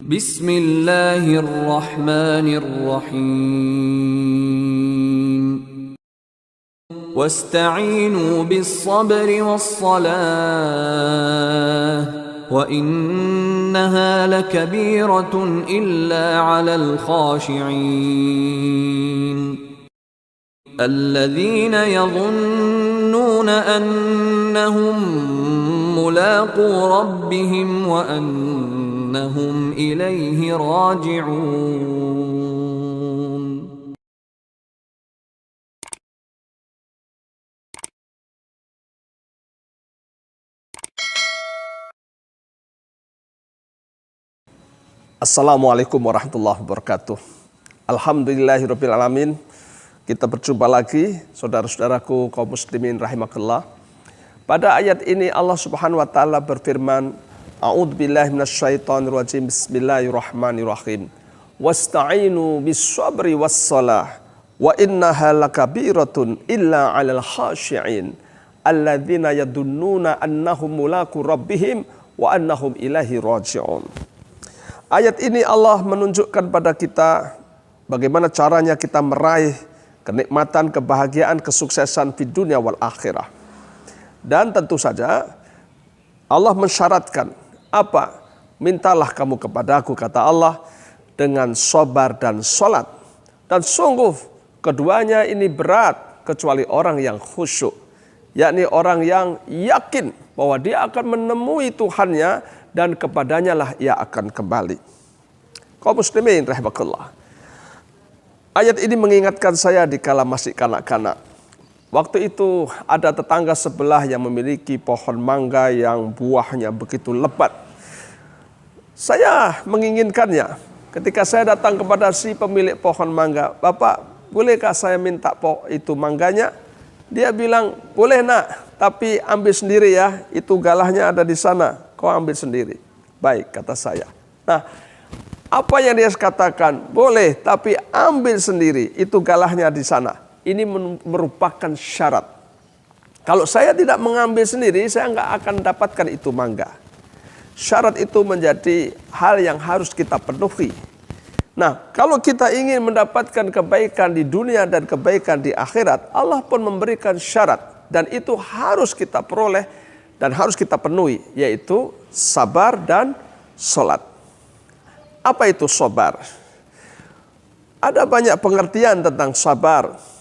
Bismillahirrahmanirrahim. Wasta'inu bis-sabri was-salah wa innaha lakabiratun illa 'alal khashi'in. Alladzina yadhunnuna annahum mulaqu rabbihim wa annahum ilaihi raji'un. Assalamualaikum warahmatullahi wabarakatuh. Alhamdulillahirabbil alamin. Kita berjumpa lagi, saudara-saudaraku kaum muslimin rahimakallah. Pada ayat ini Allah Subhanahu wa taala berfirman, A'udzubillahi minasyaitonirrajim. Bismillahirrahmanirrahim. Wasta'inu bis-sabri was-salah wa innaha lakabiratun illa 'alal khashi'in alladzina yadunnuna annahum mulaqu rabbihim wa annahum ilaihi raji'un. Ayat ini Allah menunjukkan pada kita bagaimana caranya kita meraih kenikmatan, kebahagiaan, kesuksesan di dunia wal akhirah. Dan tentu saja Allah mensyaratkan apa? Mintalah kamu kepadaku, kata Allah, dengan sabar dan sholat. Dan sungguh keduanya ini berat kecuali orang yang khusyuk, yakni orang yang yakin bahwa dia akan menemui Tuhannya dan kepadanya lah ia akan kembali. Kaum muslimin rahimakumullah. Ayat ini mengingatkan saya dikala masih kanak-kanak. Waktu itu ada tetangga sebelah yang memiliki pohon mangga yang buahnya begitu lebat. Saya menginginkannya. Ketika saya datang kepada si pemilik pohon mangga, "Bapak, bolehkah saya minta itu mangganya?" Dia bilang, "Boleh nak, tapi ambil sendiri ya, itu galahnya ada di sana, kau ambil sendiri." Baik, kata saya. Nah, apa yang dia katakan? Boleh, tapi ambil sendiri, itu galahnya di sana. Ini merupakan syarat. Kalau saya tidak mengambil sendiri, saya nggak akan dapatkan itu mangga. Syarat itu menjadi hal yang harus kita penuhi. Nah, kalau kita ingin mendapatkan kebaikan di dunia dan kebaikan di akhirat, Allah pun memberikan syarat. Dan itu harus kita peroleh dan harus kita penuhi, yaitu sabar dan sholat. Apa itu sabar? Ada banyak pengertian tentang sabar.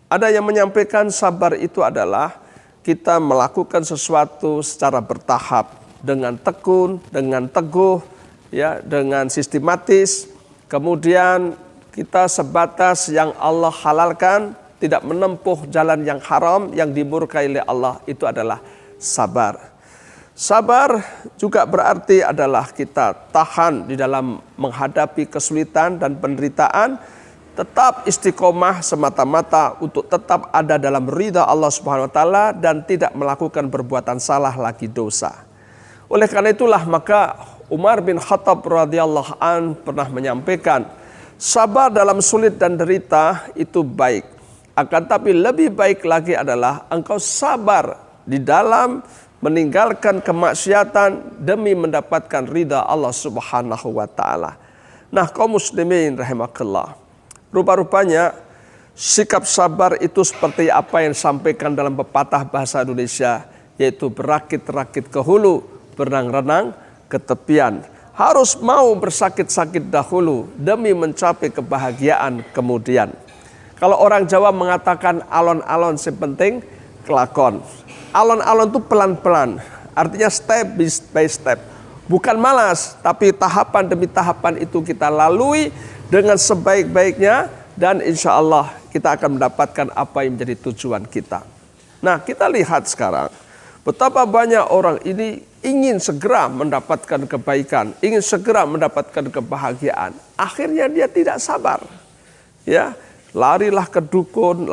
Ada yang menyampaikan sabar itu adalah kita melakukan sesuatu secara bertahap, dengan tekun, dengan teguh, ya, dengan sistematis. Kemudian kita sebatas yang Allah halalkan, tidak menempuh jalan yang haram, yang dimurkai oleh Allah, itu adalah sabar. Sabar juga berarti adalah kita tahan di dalam menghadapi kesulitan dan penderitaan, tetap istiqomah semata-mata untuk tetap ada dalam ridha Allah Subhanahu wa taala dan tidak melakukan perbuatan salah lagi dosa. Oleh karena itulah maka Umar bin Khattab radhiyallahu an pernah menyampaikan, sabar dalam sulit dan derita itu baik. Akan tapi lebih baik lagi adalah engkau sabar di dalam meninggalkan kemaksiatan demi mendapatkan ridha Allah Subhanahu wa taala. Nah, kaum muslimin rahimakallah. Rupa-rupanya sikap sabar itu seperti apa yang disampaikan dalam pepatah bahasa Indonesia, yaitu berakit-rakit ke hulu, berenang-renang ke tepian. Harus mau bersakit-sakit dahulu demi mencapai kebahagiaan kemudian. Kalau orang Jawa mengatakan alon-alon sepenting kelakon. Alon-alon itu pelan-pelan, artinya step by step. Bukan malas, tapi tahapan demi tahapan itu kita lalui dengan sebaik-baiknya dan insya Allah kita akan mendapatkan apa yang menjadi tujuan kita. Nah, kita lihat sekarang betapa banyak orang ini ingin segera mendapatkan kebaikan, ingin segera mendapatkan kebahagiaan. Akhirnya dia tidak sabar. Ya, larilah ke dukun,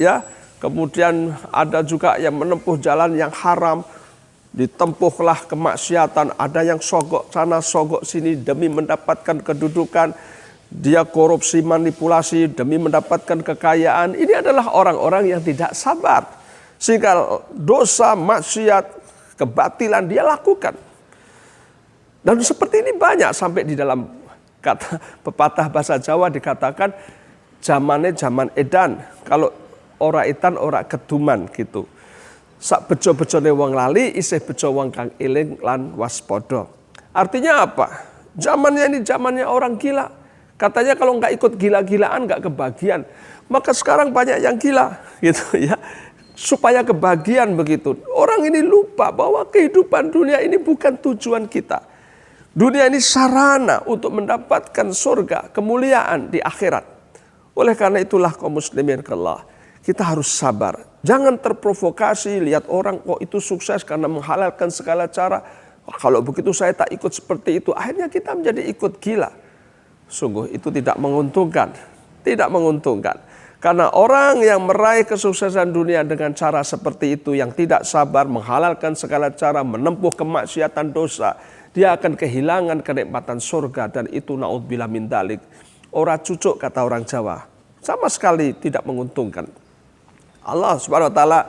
ya. Kemudian ada juga yang menempuh jalan yang haram, ditempuhlah kemaksiatan, ada yang sogok sana, sogok sini demi mendapatkan kedudukan, dia korupsi, manipulasi demi mendapatkan kekayaan. Ini adalah orang-orang yang tidak sabar. Sehingga dosa, maksiat, kebatilan dia lakukan. Dan seperti ini banyak sampai di dalam kata pepatah bahasa Jawa dikatakan zamane zaman edan. Kalau ora edan ora keduman gitu. Sak bejo-bejone wong lali isih bejo wong kang eling lan waspada. Artinya apa? Zamannya ini zamannya orang gila. Katanya kalau nggak ikut gila-gilaan nggak kebagian. Maka sekarang banyak yang gila gitu ya. Supaya kebagian begitu. Orang ini lupa bahwa kehidupan dunia ini bukan tujuan kita. Dunia ini sarana untuk mendapatkan surga, kemuliaan di akhirat. Oleh karena itulah kaum muslimin Allah, kita harus sabar. Jangan terprovokasi lihat orang kok itu sukses karena menghalalkan segala cara. Kalau begitu saya tak ikut seperti itu. Akhirnya kita menjadi ikut gila. Sungguh itu tidak menguntungkan. Tidak menguntungkan. Karena orang yang meraih kesuksesan dunia dengan cara seperti itu, yang tidak sabar, menghalalkan segala cara, menempuh kemaksiatan dosa, dia akan kehilangan kenikmatan surga, dan itu naudzubillah min dzalik. Ora cucuk kata orang Jawa. Sama sekali tidak menguntungkan. Allah Subhanahu wa taala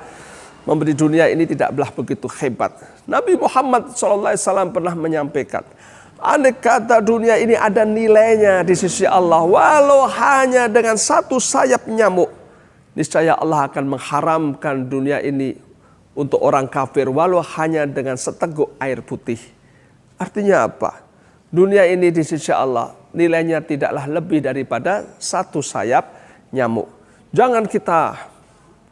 memberi dunia ini tidak belah begitu hebat. Nabi Muhammad SAW pernah menyampaikan, andai kata dunia ini ada nilainya di sisi Allah, walau hanya dengan satu sayap nyamuk, niscaya Allah akan mengharamkan dunia ini untuk orang kafir, walau hanya dengan seteguk air putih. Artinya apa? Dunia ini di sisi Allah nilainya tidaklah lebih daripada satu sayap nyamuk. Jangan kita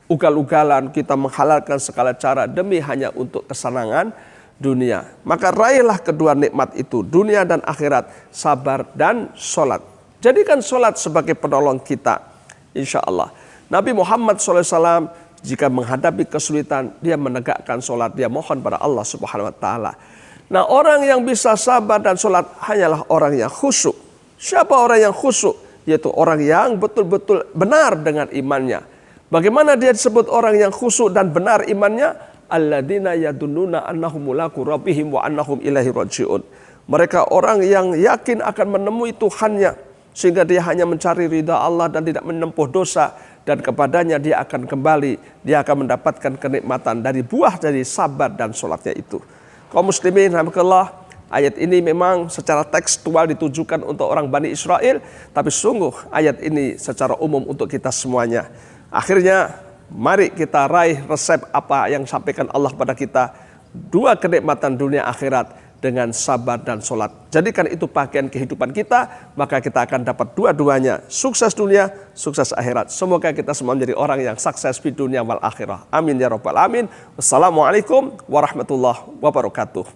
ugal-ugalan, kita menghalalkan segala cara demi hanya untuk kesenangan dunia. Maka raihlah kedua nikmat itu, dunia dan akhirat, sabar dan sholat. Jadikan sholat sebagai penolong kita, insya Allah. Nabi Muhammad SAW jika menghadapi kesulitan, dia menegakkan sholat, dia mohon pada Allah Subhanahu wa taala. Nah, orang yang bisa sabar dan sholat hanyalah orang yang khusyuk. Siapa orang yang khusyuk? Yaitu orang yang betul-betul benar dengan imannya. Bagaimana dia disebut orang yang khusyuk dan benar imannya? Alladzina yadunnuna annahum mulaqu rabbihim wa annahum ilaihi rajiun. Mereka orang yang yakin akan menemui Tuhannya, sehingga dia hanya mencari ridha Allah dan tidak menempuh dosa, dan kepadanya dia akan kembali. Dia akan mendapatkan kenikmatan dari buah dari sabar dan sholatnya itu. Kaum muslimin rahimakumullah, ayat ini memang secara tekstual ditujukan untuk orang Bani Israel, tapi sungguh ayat ini secara umum untuk kita semuanya. Akhirnya mari kita raih resep apa yang sampaikan Allah pada kita. Dua kenikmatan dunia akhirat dengan sabar dan sholat. Jadikan itu pakaian kehidupan kita, maka kita akan dapat dua-duanya. Sukses dunia, sukses akhirat. Semoga kita semua menjadi orang yang sukses di dunia wal akhirah. Amin ya rabbal alamin. Wassalamualaikum warahmatullahi wabarakatuh.